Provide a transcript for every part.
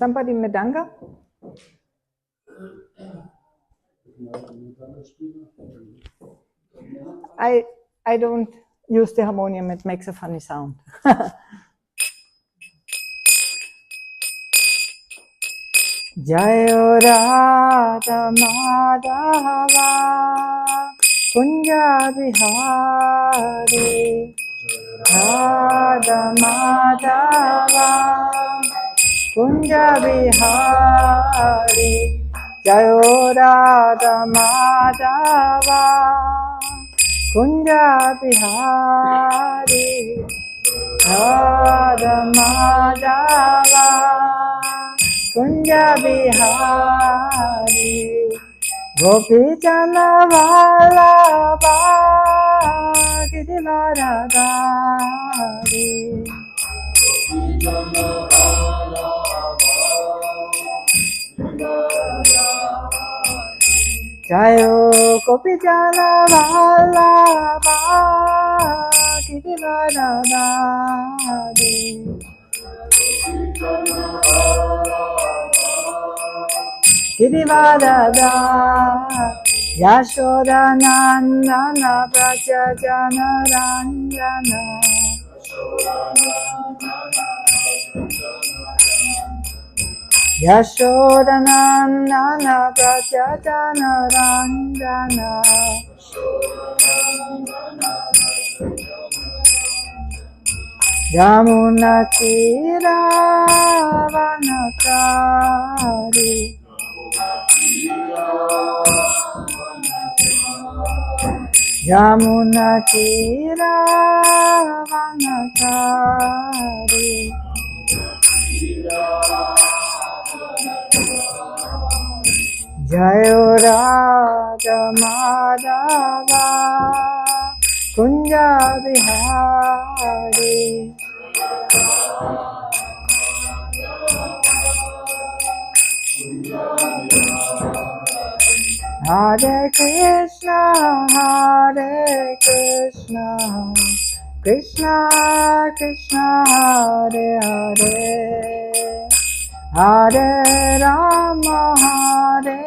Somebody Medanga? I don't use the harmonium, it makes a funny sound. Jayo Radha Madhava Kunja Bihari Radha Madhava Kunja Bihari Jayo Radha Madhava Kunja Bihari Radha Madhava Kunja Bihari Gopi Jana Vallabha Giridharadhari Jayo Gopi Jana Vallabha Giridharadhari Giridharadha Yashoda Nandana Braja Jana Ranjana Yashoda Nandana Braja Jana Ranjana Yamuna Tira Vanatari Yamuna Tira Vanatari Jayo Radha Madhava Kunja Bihari Hare Krishna, Hare Krishna, Krishna Krishna, Hare Hare, Hare Rama, Hare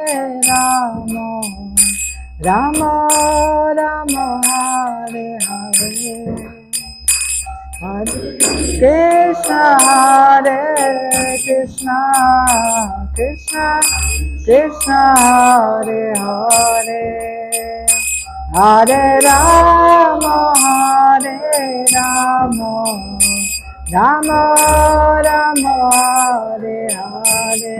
Rama, Rama Rama, Hare Hare, Hare Krishna, Hare Krishna, Krishna Krishna, Hare Hare, Hare Rama, Hare Rama, Rama Rama, Hare Hare,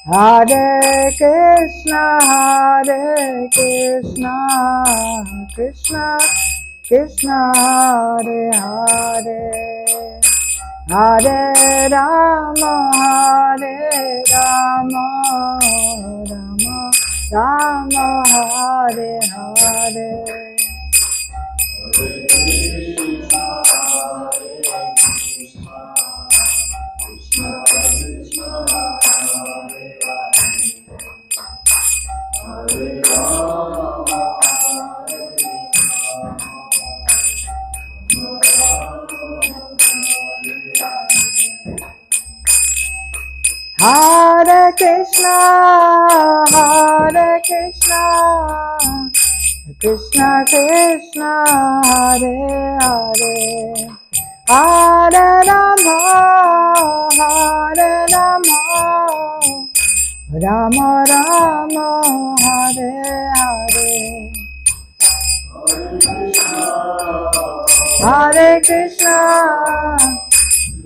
Hare Krishna, Hare Krishna, Krishna Krishna, Hare Hare, Hare Rama, Hare Rama, Rama Rama, Hare Hare. Hare Krishna, Hare Krishna, Krishna Krishna, Hare Hare, Hare Rama, Hare Rama, Rama Rama, Hare Hare, Hare Krishna,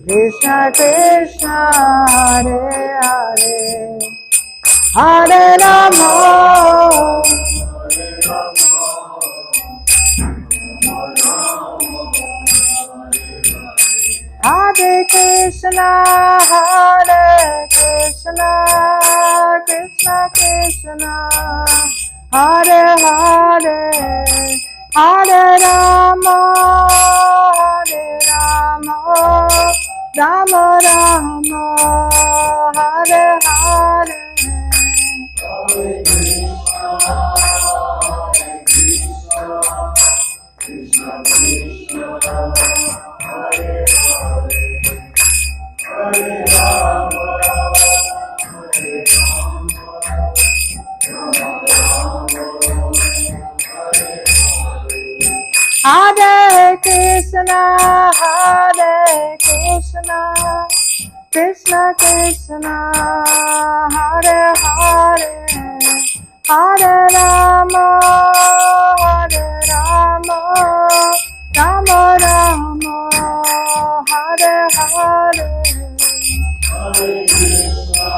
Krishna Krishna, Hare Hare, Hare Rama, Hare Krishna, Hare Krishna, Krishna Krishna, Hare Hare, Hare Rama, Hare Rama, Rama Rama, Hare Hare, Hare Krishna, Krishna Krishna, Hare Hare, Hare Rama. Krishna, Hare Krishna, Krishna Krishna, Hare Hare, Hare Rama, Hare Rama, Rama Rama, Hare Hare. Hare Krishna,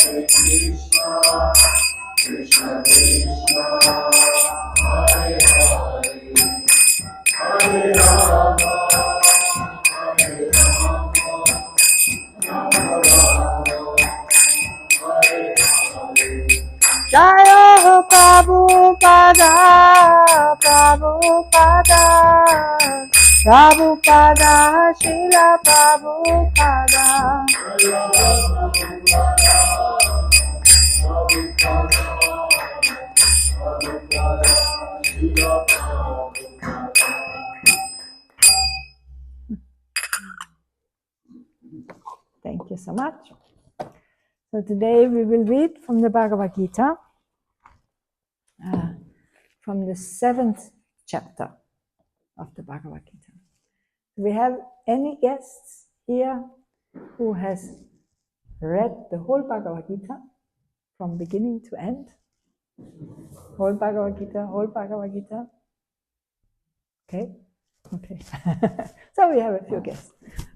Hare Krishna, Krishna Krishna, Hare Hare, Hare Rama, Hare Rama, Rama Rama, Hare Hare. Jaya Ho Prabhupada, Prabhupada, Prabhupada, Srila Prabhupada. Thank you so much. So today we will read from the Bhagavad Gita, from the 7th chapter of the Bhagavad Gita. Do we have any guests here who has read the whole Bhagavad Gita from beginning to end? Whole Bhagavad Gita, whole Bhagavad Gita. Okay. So we have a few guests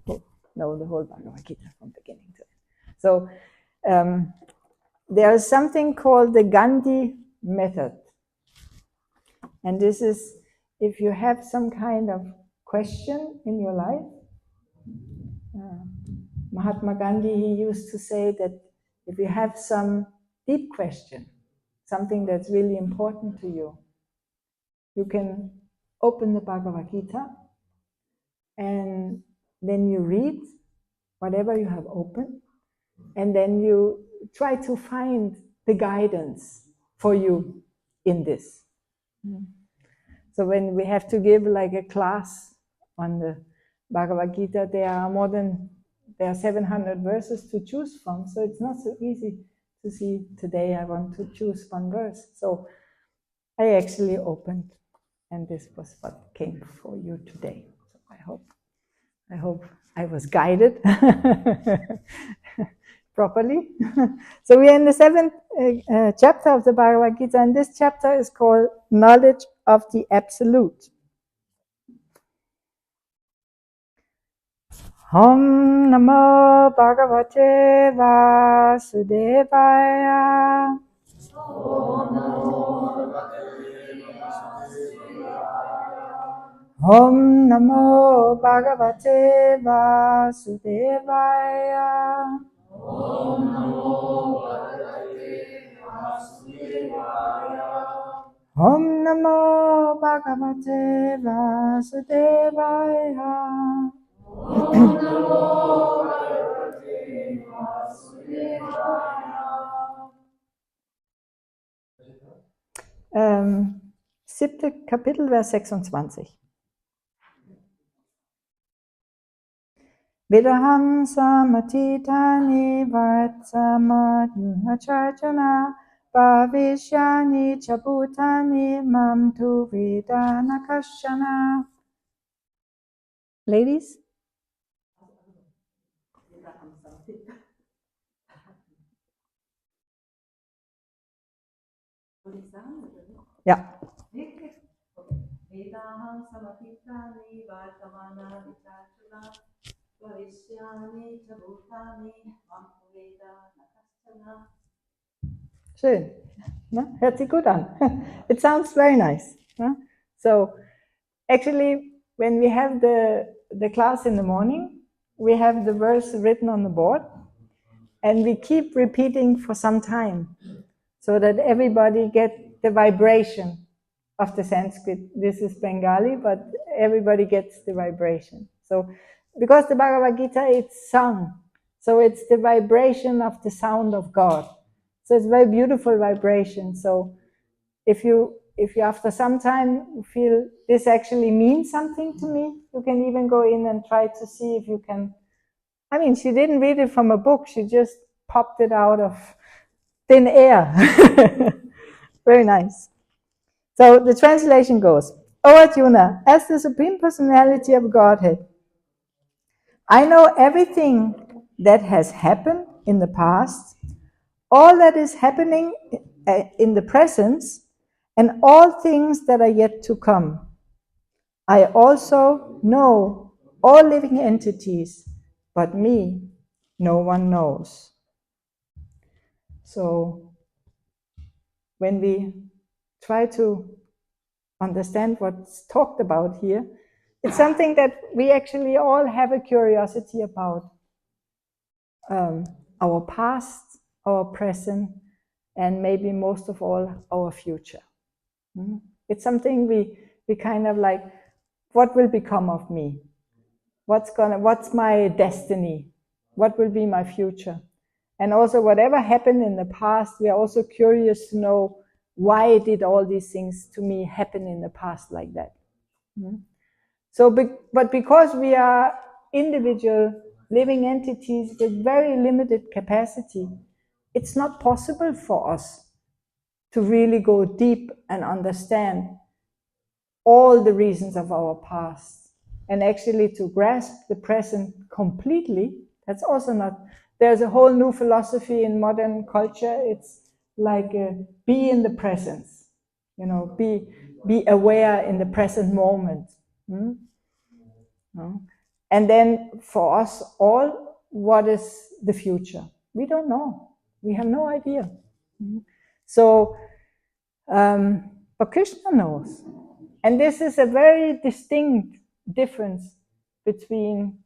who know the whole Bhagavad Gita from beginning to end. So there is something called the Gandhi method. And this is if you have some kind of question in your life. Mahatma Gandhi, he used to say that if you have some deep question, something that's really important to you, you can open the Bhagavad Gita and then you read whatever you have opened, and then you try to find the guidance for you in this. So when we have to give like a class on the Bhagavad Gita, there are 700 verses to choose from, so it's not so easy to see today I want to choose one verse. So I actually opened, and this was what came for you today. So I hope I was guided properly. So we are in the 7th chapter of the Bhagavad Gita, and this chapter is called Knowledge of the Absolute. Om Namo Bhagavate Vasudevaya. Om Namo Bhagavate Vasudevaya. Om Namo Bhagavate Vasudevaya. Om Namo Bhagavate Vasudevaya. Om Namo Bhagavate Vasudevaya. 7. Kapitel, Vers 26. Vidaham samatitani vatsamadhyacharjana bhavishyani chabutani mam tu vidana kashana. Ladies? Ja. Vedaham samatitani vartamana vichachana bhavishyani chabhutani mamveda nakastana. Schön. No? Hört sich gut an. It sounds very nice. No? So actually, when we have the class in the morning, we have the verse written on the board, and we keep repeating for some time, so that everybody gets the vibration of the Sanskrit. This is Bengali, but everybody gets the vibration. So, because the Bhagavad Gita, it's sung, so it's the vibration of the sound of God. So it's very beautiful vibration. So if you after some time feel this actually means something to me, you can even go in and try to see if you can. I mean, she didn't read it from a book, she just popped it out of thin air. Very nice. So the translation goes, O Arjuna, as the Supreme Personality of Godhead, I know everything that has happened in the past, all that is happening in the present, and all things that are yet to come. I also know all living entities, but me, no one knows. So, when we try to understand what's talked about here, it's something that we actually all have a curiosity about. Our past, our present, and maybe most of all, our future. It's something we kind of like, what will become of me? What's my destiny? What will be my future? And also, whatever happened in the past, we are also curious to know, why did all these things to me happen in the past like that? So, but because we are individual living entities with very limited capacity, it's not possible for us to really go deep and understand all the reasons of our past, and actually to grasp the present completely. That's also not. There's a whole new philosophy in modern culture. It's like be in the present, be aware in the present moment. And then for us all, what is the future? We don't know. We have no idea. So, but Krishna knows. And this is a very distinct difference between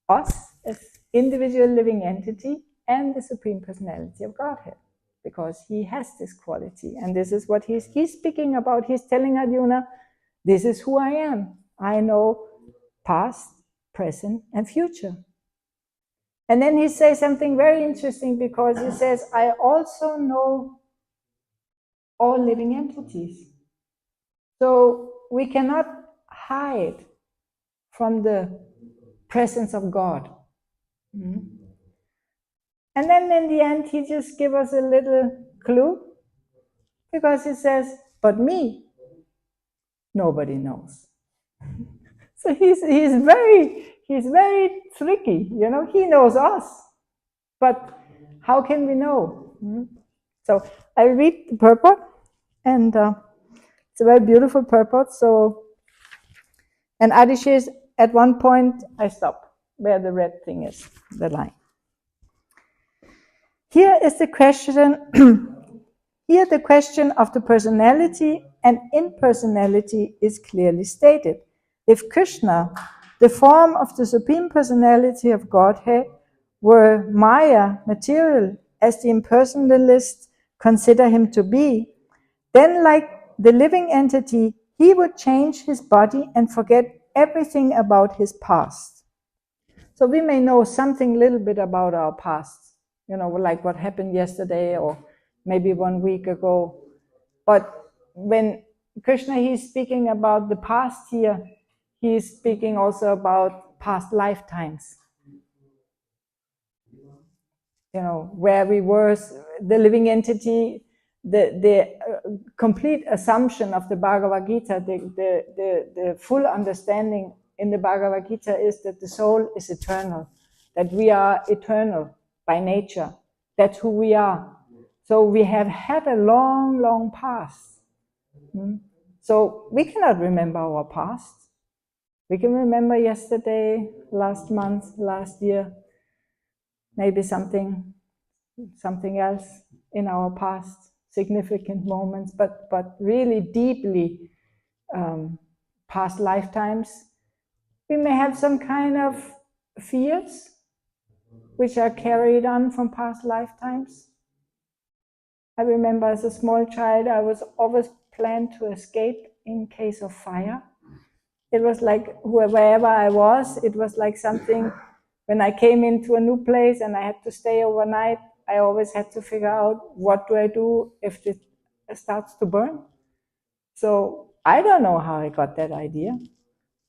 us as individual living entity and the Supreme Personality of Godhead, because he has this quality. And this is what he's speaking about. He's telling Arjuna, this is who I am. I know past, present, and future. And then he says something very interesting, because he says, I also know all living entities. So we cannot hide from the presence of God. And then in the end, he just gives us a little clue, because he says, but me, nobody knows. So he's very tricky, he knows us, but how can we know? So I read the purport, and it's a very beautiful purport. So, and Adishes, at one point, I stop where the red thing is, the line. Here is the question. Here the question of the personality and impersonality is clearly stated. If Krishna, the form of the Supreme Personality of Godhead, were Maya, material, as the impersonalists consider him to be, then like the living entity, he would change his body and forget everything about his past. So we may know something little bit about our past, like what happened yesterday or maybe 1 week ago. But when Krishna, he's speaking about the past here, he's speaking also about past lifetimes. Where we were, the living entity, the complete assumption of the Bhagavad Gita, the full understanding in the Bhagavad Gita is that the soul is eternal, that we are eternal by nature. That's who we are. So we have had a long, long past. So we cannot remember our past. We can remember yesterday, last month, last year, maybe something else in our past, significant moments, but really deeply past lifetimes. We may have some kind of fears which are carried on from past lifetimes. I remember as a small child, I was always planned to escape in case of fire. It was like wherever I was, it was like something, when I came into a new place and I had to stay overnight, I always had to figure out, what do I do if it starts to burn? So I don't know how I got that idea.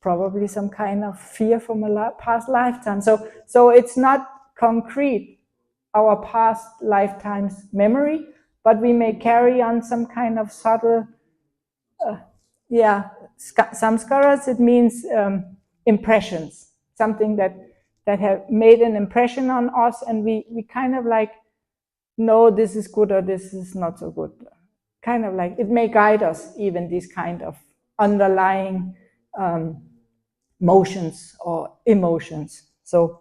Probably some kind of fear from a past lifetime. So it's not concrete, our past lifetime's memory, but we may carry on some kind of subtle yeah, samskaras, it means impressions, something that have made an impression on us, and we kind of like know this is good or this is not so good. Kind of like it may guide us, even these kind of underlying motions or emotions. So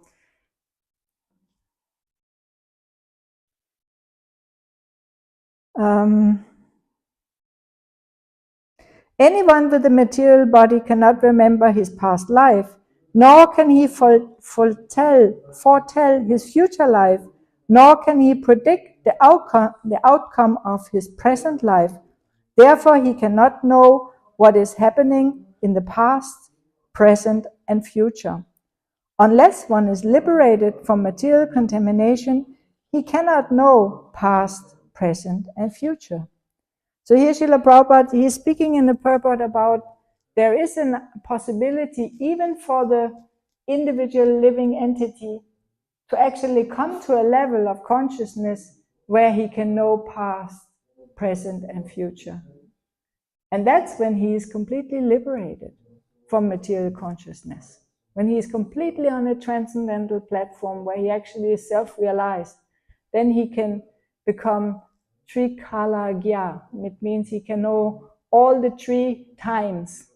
anyone with a material body cannot remember his past life, nor can he foretell his future life, nor can he predict the outcome of his present life. Therefore, he cannot know what is happening in the past, present, and future. Unless one is liberated from material contamination, he cannot know past, present, and future. So here Srila Prabhupada, he is speaking in the purport about there is a possibility even for the individual living entity to actually come to a level of consciousness where he can know past, present, and future. And that's when he is completely liberated from material consciousness. When he is completely on a transcendental platform where he actually is self-realized, then he can become Trikalagya. It means he can know all the 3 times,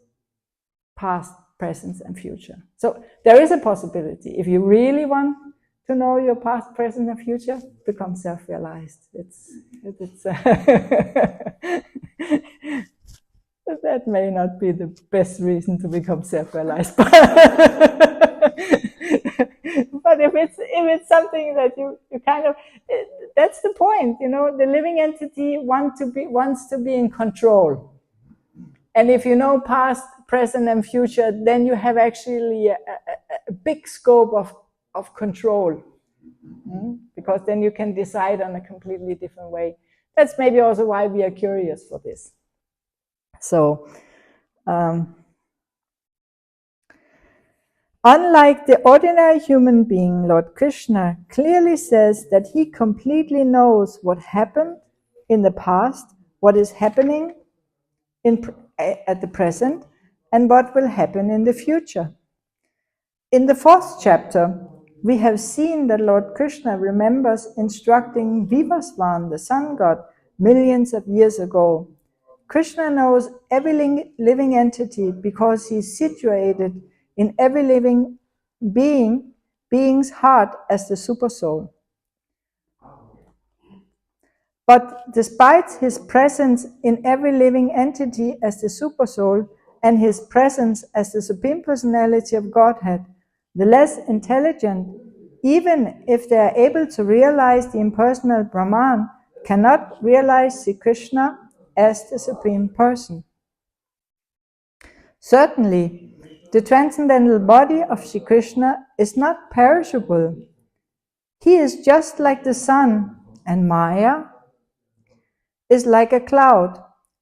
past, present, and future. So there is a possibility. If you really want to know your past, present, and future, become self-realized. That may not be the best reason to become self-realized. But if it's something that you kind of, that's the point, the living entity wants to be in control. And if you know past, present, and future, then you have actually a big scope of control. Because then you can decide on a completely different way. That's maybe also why we are curious for this. So, unlike the ordinary human being, Lord Krishna clearly says that he completely knows what happened in the past, what is happening at the present, and what will happen in the future. In the 4th chapter, we have seen that Lord Krishna remembers instructing Vivasvan, the sun god, millions of years ago. Krishna knows every living entity because he is situated in every living being's heart as the supersoul. But despite his presence in every living entity as the supersoul and his presence as the Supreme Personality of Godhead, the less intelligent, even if they are able to realize the impersonal Brahman, cannot realize Sri Krishna as the Supreme Person. Certainly, the transcendental body of Sri Krishna is not perishable. He is just like the sun, and Maya is like a cloud.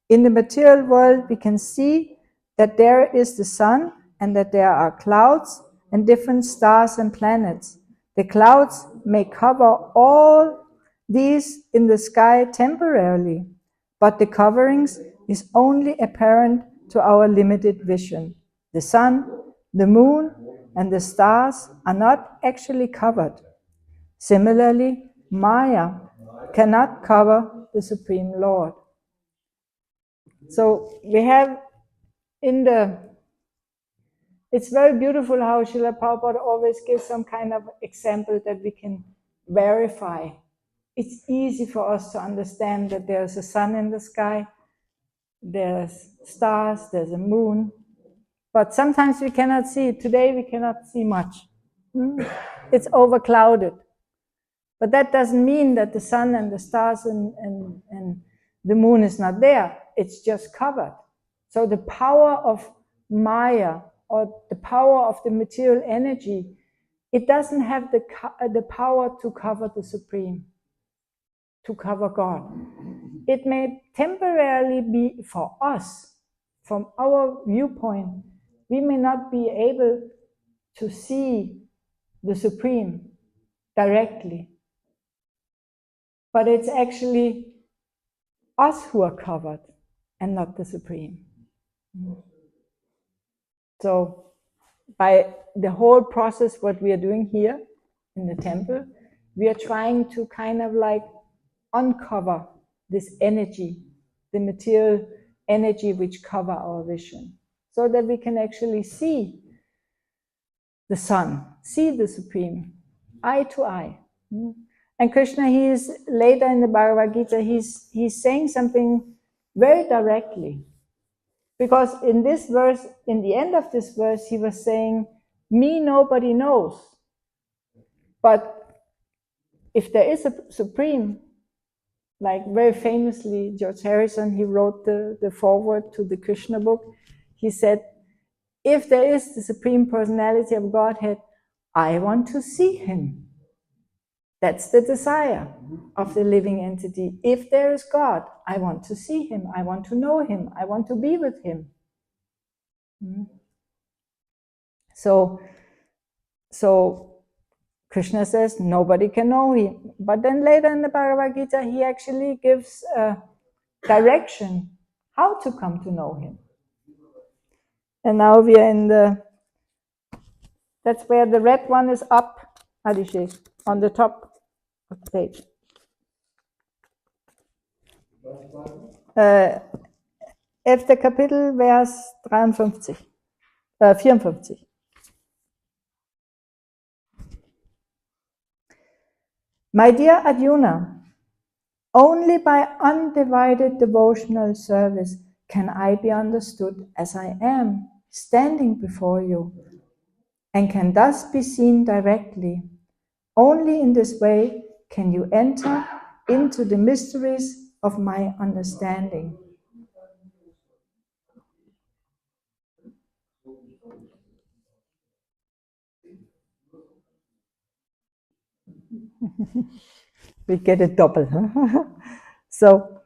In the material world, we can see that there is the sun and that there are clouds and different stars and planets. The clouds may cover all these in the sky temporarily, but the coverings is only apparent to our limited vision. The sun, the moon, and the stars are not actually covered. Similarly, Maya cannot cover the Supreme Lord. So we have it's very beautiful how Srila Prabhupada always gives some kind of example that we can verify. It's easy for us to understand that there's a sun in the sky, there's stars, there's a moon, but sometimes we cannot see it. Today we cannot see much. It's overclouded. But that doesn't mean that the sun and the stars and the moon is not there. It's just covered. So the power of Maya, or the power of the material energy, it doesn't have the power to cover the Supreme, to cover God. It may temporarily be for us, from our viewpoint, we may not be able to see the Supreme directly. But it's actually us who are covered and not the Supreme. So by the whole process, what we are doing here in the temple, we are trying to kind of like uncover this energy, the material energy which cover our vision, so that we can actually see the sun, see the Supreme, eye to eye. And Krishna, he is later in the Bhagavad Gita, he's saying something very directly. Because in this verse, in the end of this verse, he was saying, me nobody knows. But if there is a Supreme, like very famously, George Harrison, he wrote the foreword to the Krishna book. He said, if there is the Supreme Personality of Godhead, I want to see him. That's the desire of the living entity. If there is God, I want to see him. I want to know him. I want to be with him. So Krishna says nobody can know him. But then later in the Bhagavad Gita, he actually gives a direction how to come to know him. And now we are in that's where the red one is up, Abhishek, on the top of the page. 11. Kapitel, Vers 53, 54. My dear Arjuna, only by undivided devotional service can I be understood as I am, standing before you, and can thus be seen directly. Only in this way can you enter into the mysteries of my understanding. We get it double. Huh? So,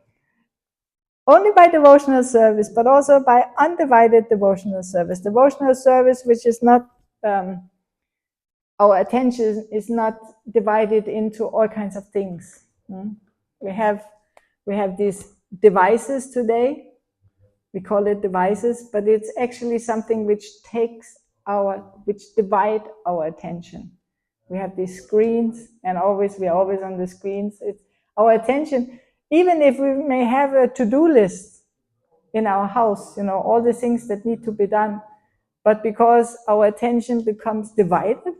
only by devotional service, but also by undivided devotional service. Devotional service, which is not, our attention is not divided into all kinds of things. We have these devices today. We call it devices, but it's actually something which divide our attention. We have these screens, and we are always on the screens. It's our attention, even if we may have a to-do list in our house, all the things that need to be done, but because our attention becomes divided,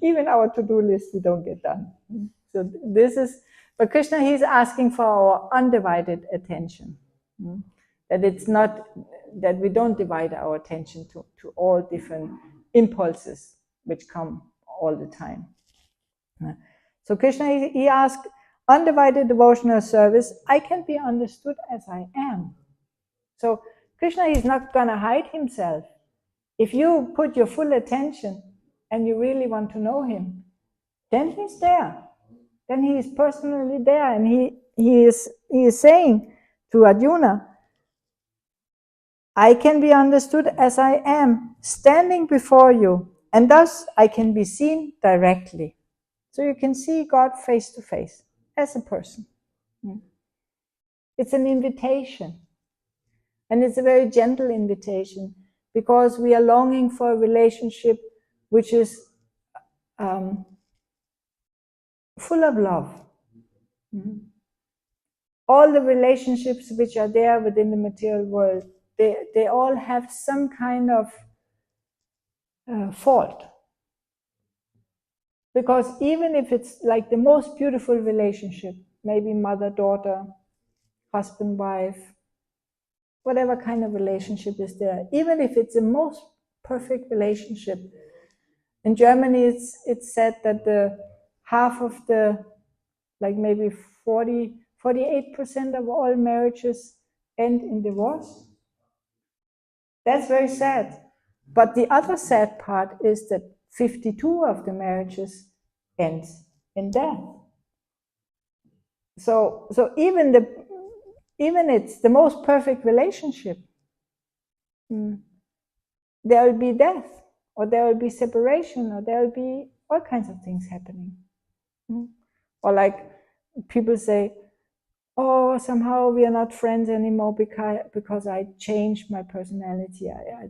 even our to-do list we don't get done. So but Krishna, he's asking for our undivided attention. That it's not, that we don't divide our attention to all different impulses which come all the time. So Krishna, he asked, undivided devotional service, I can be understood as I am. So Krishna is not going to hide himself. If you put your full attention and you really want to know him, then he's there. Then he is personally there, and he is saying to Arjuna, I can be understood as I am, standing before you, and thus I can be seen directly. So you can see God face to face, as a person. It's an invitation. And it's a very gentle invitation, because we are longing for a relationship which is full of love. All the relationships which are there within the material world, they all have some kind of fault. Because even if it's like the most beautiful relationship, maybe mother-daughter, husband-wife, whatever kind of relationship is there, even if it's the most perfect relationship, in Germany it's said that the half of the, like maybe 48% of all marriages end in divorce. That's very sad. But the other sad part is that 52 of the marriages ends in death. So even it's the most perfect relationship, there will be death, or there will be separation, or there will be all kinds of things happening. Or like people say, oh, somehow we are not friends anymore because I changed my personality. I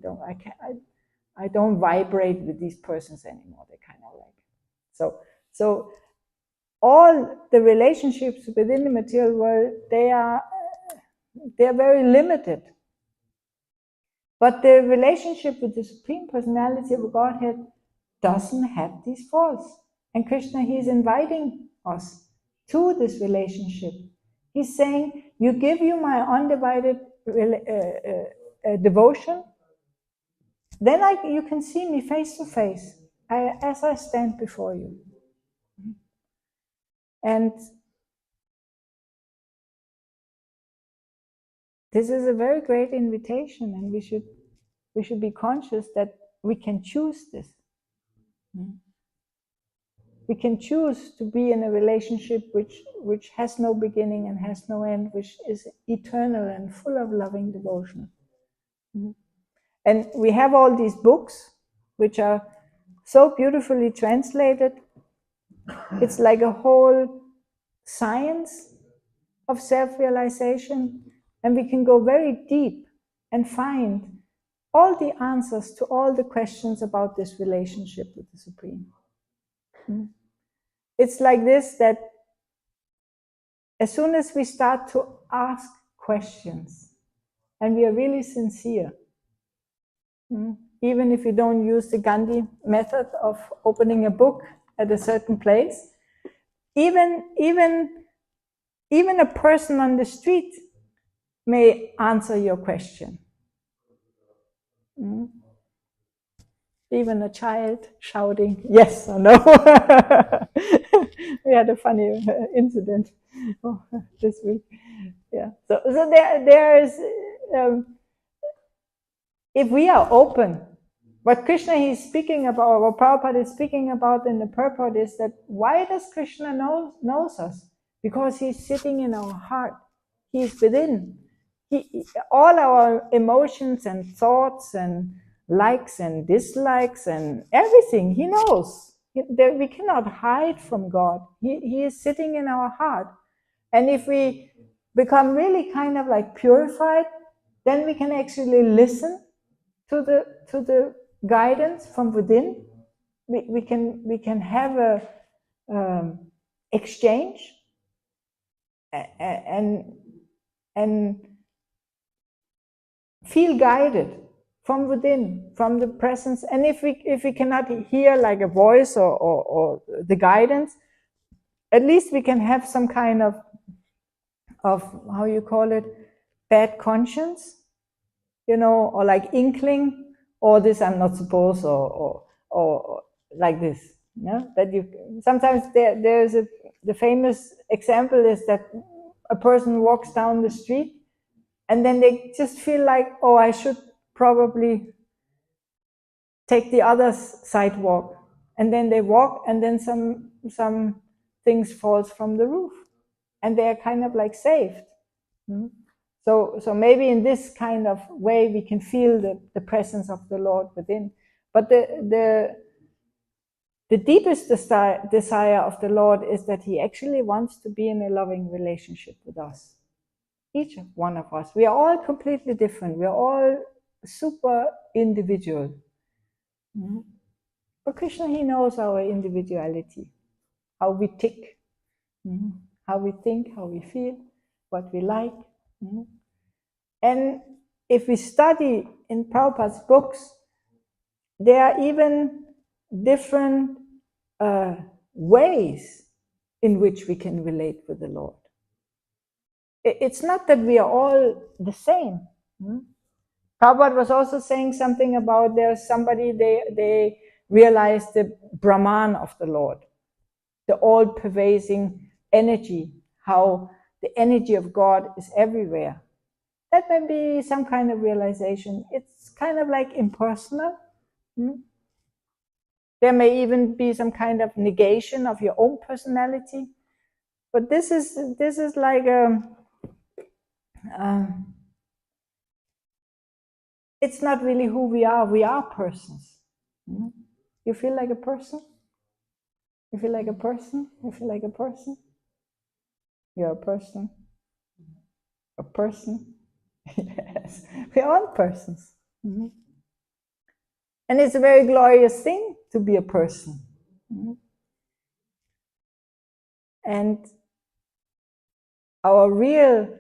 don't vibrate with these persons anymore. They kind of like so all the relationships within the material world, they're very limited. But the relationship with the Supreme Personality of Godhead doesn't have these faults. And Krishna, he's inviting us to this relationship. He's saying, you give you my undivided devotion, then you can see me face to face as I stand before you. And this is a very great invitation, and we should be conscious that we can choose this. We can choose to be in a relationship which has no beginning and has no end, which is eternal and full of loving devotion. And we have all these books which are so beautifully translated. It's like a whole science of self-realization, and we can go very deep and find all the answers to all the questions about this relationship with the Supreme. It's like this, that as soon as we start to ask questions and we are really sincere, even if we don't use the Gandhi method of opening a book at a certain place, even a person on the street may answer your question. Even a child shouting yes or no. We had a funny incident this week. Yeah. So there is, if we are open, what Krishna is speaking about, or what Prabhupada is speaking about in the purport, is that why does Krishna knows us? Because he's sitting in our heart. He's within. All our emotions and thoughts and likes and dislikes and everything, he knows. We cannot hide from God. He is sitting in our heart. And if we become really kind of like purified, then we can actually listen to the guidance from within. We can have a exchange and feel guided from within, from the presence. And if we cannot hear like a voice or the guidance, at least we can have some kind of how you call it, bad conscience, or like inkling, or this I'm not supposed, or like this. That you sometimes there's the famous example is that a person walks down the street and then they just feel like, oh, I should probably take the other sidewalk, and then they walk, and then some things falls from the roof, and they are kind of like saved. So maybe in this kind of way we can feel the presence of the Lord within. But the deepest desire of the Lord is that he actually wants to be in a loving relationship with us. Each one of us. We are all completely different. We are all super individual. But Krishna, he knows our individuality, how we tick, how we think, how we feel, what we like. And if we study in Prabhupada's books, there are even different ways in which we can relate with the Lord. It's not that we are all the same. Prabhupada was also saying something about there's somebody, they realized the Brahman of the Lord, the all-pervading energy, how the energy of God is everywhere. That may be some kind of realization. It's kind of like impersonal. There may even be some kind of negation of your own personality. But this is like it's not really who we are. We are persons. You feel like a person? You feel like a person? You feel like a person? You're a person. A person? Yes, we're all persons. Mhm. And it's a very glorious thing to be a person. Mhm. And our real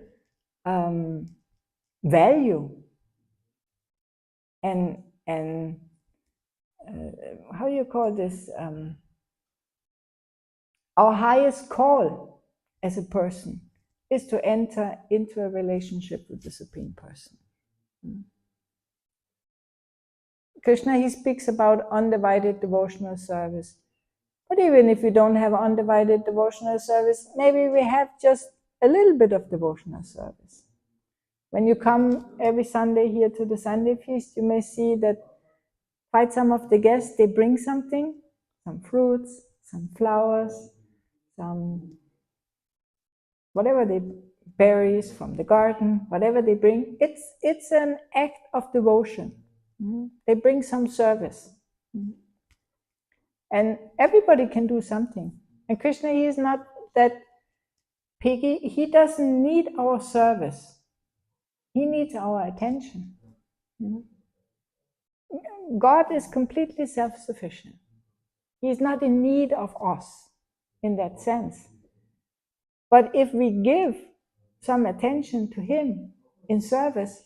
value and how you call this, our highest call as a person is to enter into a relationship with the Supreme Person. Krishna, he speaks about undivided devotional service. But even if we don't have undivided devotional service, maybe we have just a little bit of devotional service. When you come every Sunday here to the Sunday feast, you may see that quite some of the guests, they bring something, some fruits, some flowers, some whatever they berries from the garden, whatever they bring, it's an act of devotion. They bring some service. And everybody can do something. And Krishna, he is not that picky. He doesn't need our service. He needs our attention. God is completely self-sufficient. He is not in need of us in that sense. But if we give some attention to him in service,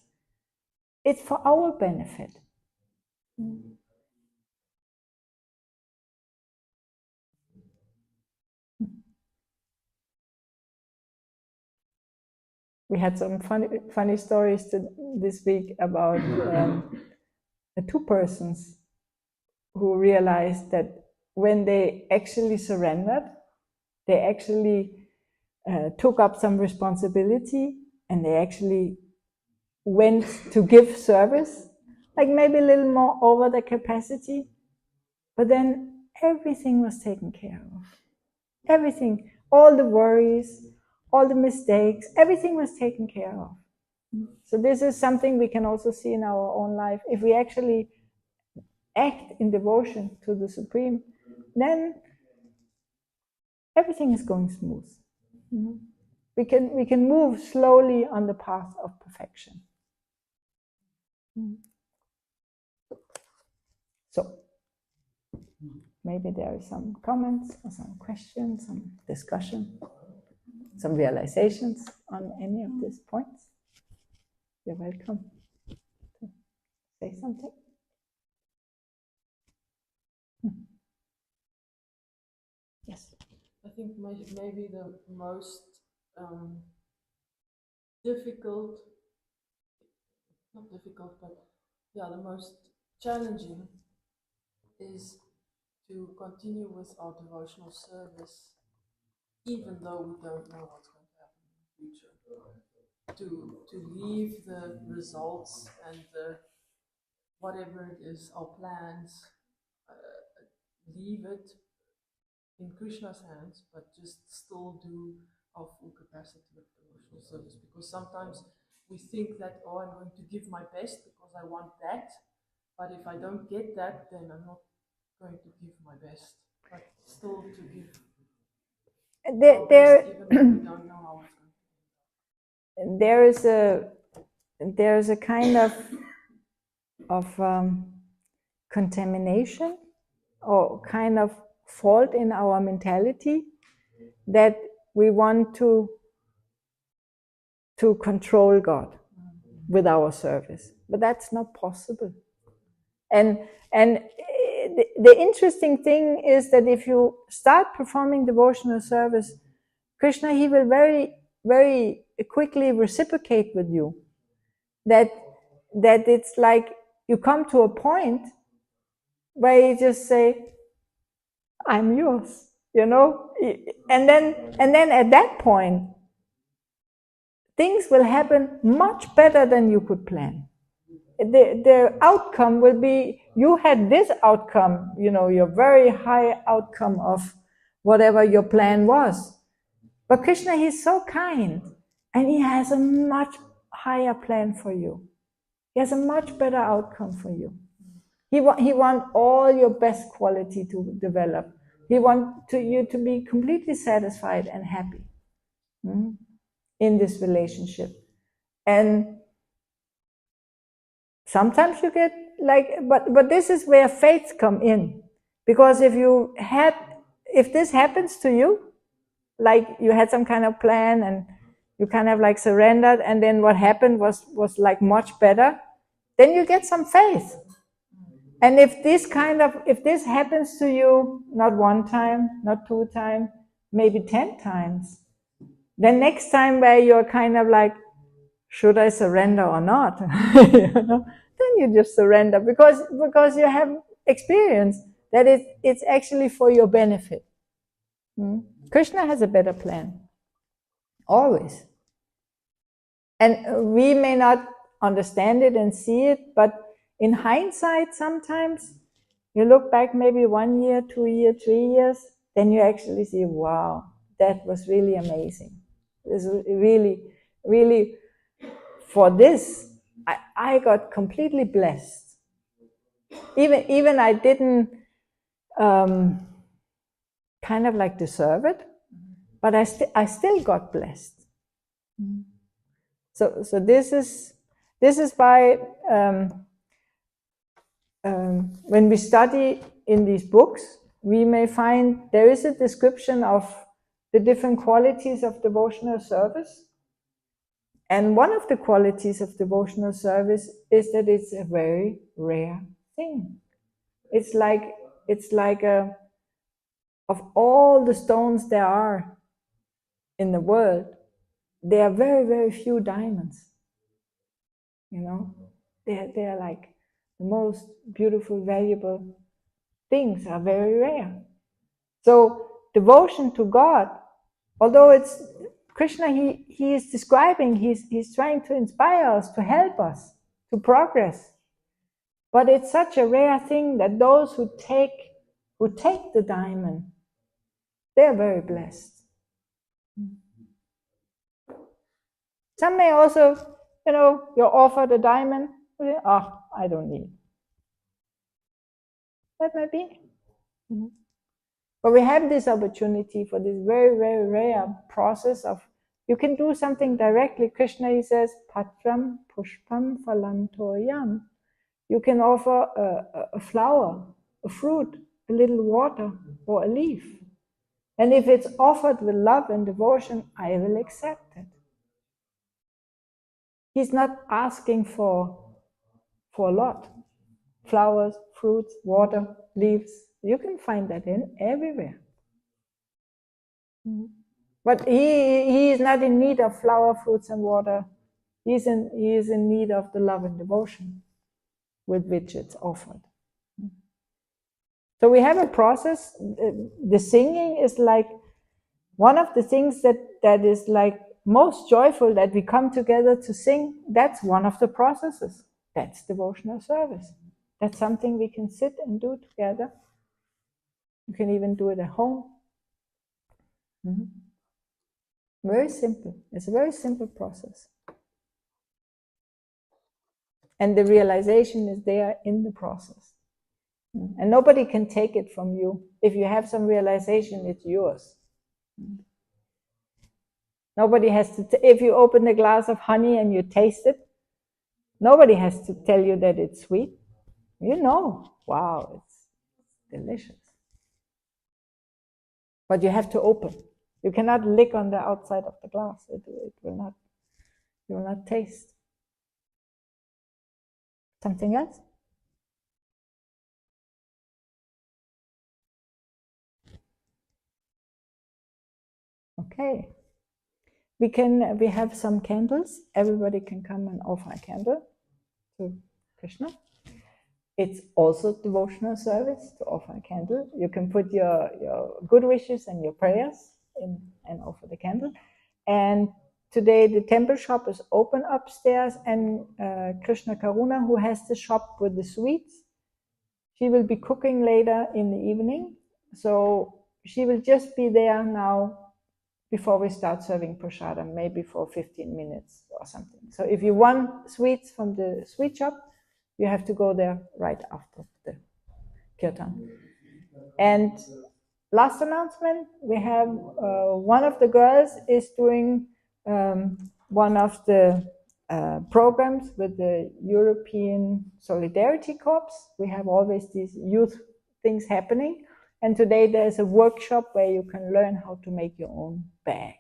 it's for our benefit. We had some funny stories this week about the two persons who realized that when they actually surrendered, they actually took up some responsibility and they actually went to give service, like maybe a little more over the capacity, but then everything was taken care of. Everything, all the worries, all the mistakes, everything was taken care of. So this is something we can also see in our own life. If we actually act in devotion to the Supreme, then everything is going smooth. We can move slowly on the path of perfection. So maybe there are some comments or some questions, some discussion, some realizations on any of these points. You're welcome to say something. Yes. I think maybe the most difficult, not difficult, but yeah, the most challenging is to continue with our devotional service, even though we don't know what's going to happen in the future. To leave the results and the whatever it is, our plans, leave it in Krishna's hands, but just still do our full capacity of devotional service. Because sometimes we think that, oh, I'm going to give my best because I want that, but if I don't get that, then I'm not going to give my best. But still to give our best, even if we don't know how it's going to be. There is a kind of contamination or kind of fault in our mentality that we want to control God with our service, but that's not possible. And the interesting thing is that if you start performing devotional service, Krishna, he will very, very quickly reciprocate with you. That it's like you come to a point where you just say, I'm yours, and then at that point, things will happen much better than you could plan. The outcome will be, you had this outcome, your very high outcome of whatever your plan was. But Krishna, he's so kind, and he has a much higher plan for you. He has a much better outcome for you. He wants all your best quality to develop. He wants you to be completely satisfied and happy in this relationship. And sometimes you get like, but this is where faith come in, because if this happens to you, like you had some kind of plan and you kind of like surrendered, and then what happened was like much better, then you get some faith. And if this happens to you, not one time, not two times, maybe 10 times, then next time where you're kind of like, should I surrender or not? Then you just surrender, because you have experience that it's actually for your benefit. Krishna has a better plan, always. And we may not understand it and see it, but in hindsight, sometimes you look back maybe 1 year, 2 years, 3 years, then you actually see, wow, that was really amazing. This was really, really, for this, I got completely blessed. Even I didn't kind of like deserve it, but I still got blessed. So this is why when we study in these books, we may find there is a description of the different qualities of devotional service. And one of the qualities of devotional service is that it's a very rare thing. It's like of all the stones there are in the world, there are very, very few diamonds. They're like the most beautiful, valuable things are very rare. So devotion to God, although it's Krishna, he is describing, he's trying to inspire us, to help us, to progress. But it's such a rare thing that those who take the diamond, they're very blessed. Some may also, you're offered a diamond, oh, I don't need. That might be. But we have this opportunity for this very, very rare process of, you can do something directly. Krishna, he says, patram pushpam phalam toyam. You can offer a flower, a fruit, a little water, or a leaf. And if it's offered with love and devotion, I will accept it. He's not asking for a lot. Flowers, fruits, water, leaves. You can find that in everywhere. But he is not in need of flower, fruits, and water. He is in need of the love and devotion with which it's offered. So we have a process. The singing is like one of the things that is like most joyful, that we come together to sing. That's one of the processes. That's devotional service. That's something we can sit and do together. You can even do it at home. Very simple. It's a very simple process. And the realization is there in the process. And nobody can take it from you. If you have some realization, it's yours. Nobody has to, if you open a glass of honey and you taste it, nobody has to tell you that it's sweet. You know, wow, it's delicious. But you have to open. You cannot lick on the outside of the glass. It will not, you will not taste. Something else? Okay. We have some candles. Everybody can come and offer a candle to Krishna. It's also devotional service to offer a candle. You can put your good wishes and your prayers in and offer the candle. And today the temple shop is open upstairs, and Krishna Karuna, who has the shop with the sweets, she will be cooking later in the evening. So she will just be there now before we start serving prasadam, maybe for 15 minutes or something. So if you want sweets from the sweet shop, you have to go there right after the kirtan. And last announcement, we have one of the girls is doing one of the programs with the European Solidarity Corps. We have always these youth things happening. And today there's a workshop where you can learn how to make your own bag.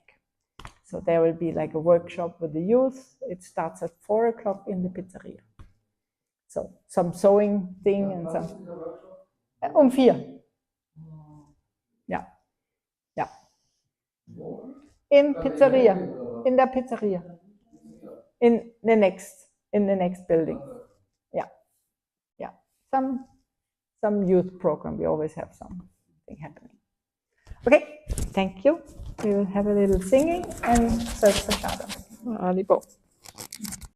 So there will be like a workshop with the youth. It starts at 4 o'clock in the pizzeria. So some sewing thing and some. 4. Ja. Ja. In pizzeria. In der Pizzeria. In the next building. Yeah. Yeah. Some youth program. We always have something happening. Okay, thank you. We will have a little singing and search for shadow.